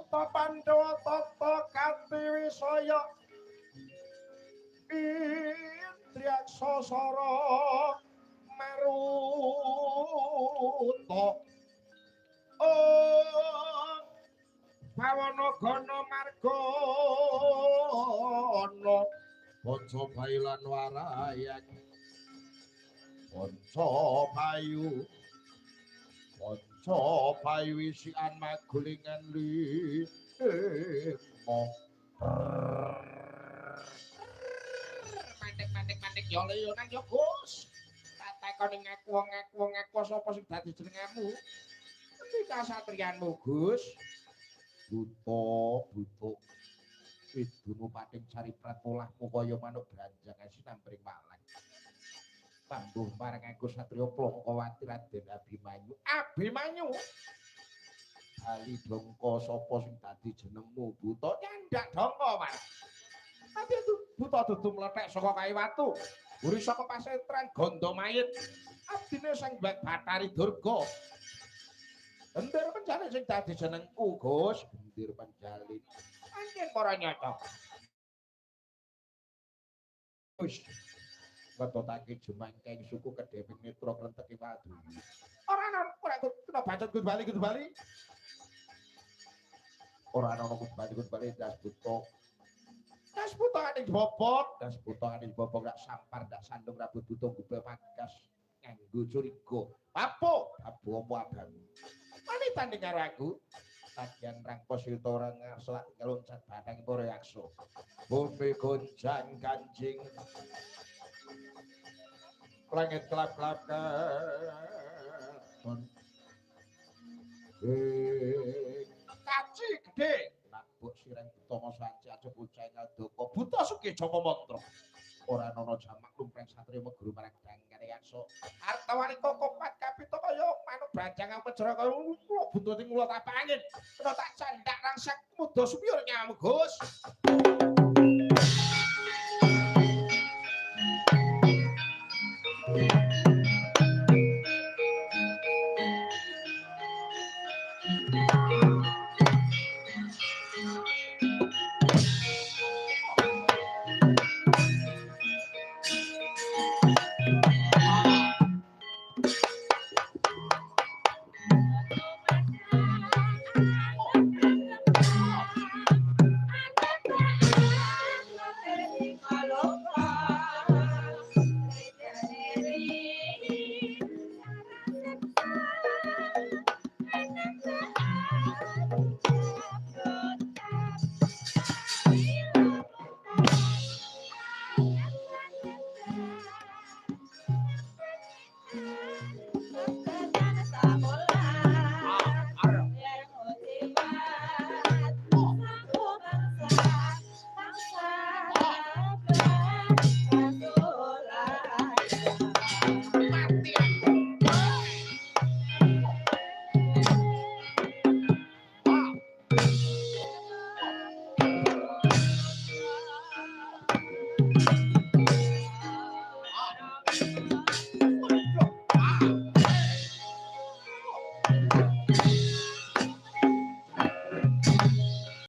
buta Pandhawa tata kanthi wisaya Indriaksa sara maruta oh Pawana gana margana Panca bailan warayan Panca bayu Panca bayu isian magulingan limo Mantik ya leyonan ya Gus tak takoni ngaku sapa sing dadi jenengmu endi kasatriyanmu Gus buta Widunu pating cari pratulahmu kaya manuk branjang sinambring walang. Pambuh marang aku satriya Plongkowati Raden Abimanyu. Abimanyu. Bali dongko sapa sing dadi jenengmu buta nyandak dongko Mas. Tapi itu buta dudu mlethek saka kayu watu. Uri saka pasentran Gondomayit. Abdine sing Bathari Durga. Bendir penjalin sing dadi jenengku Gus, bendir penjalin. Anjen para nyata. Wis ngetotake jemangkeng suku Kedheping Mitra Krenteki Wadu. Ora kena bacot Gus Bali. Ora ana Gus Bali das buta. Das buta ning bobot, gak sampar gak sandung rambut buta gubel magas nganggo curiga. Papo apa abang. Wanita ning karo aku. Tagian rang posito ora ngaslak ngeloncat batang para yaksa. Bumi gonjang kanjing. Langit kelap-kelap kaci gede. Nabuk sireng utama sanci aja bocah ngadoko. Buta sugih Japa mantra. Ora ana jamak lumreng satria meguru marang dangane yaksa. Artawani kokopat kapita kaya manuk branjang pejara kaya bututing mulo tak angin. Kena tak candak rangsak muda supir nyamu Gus.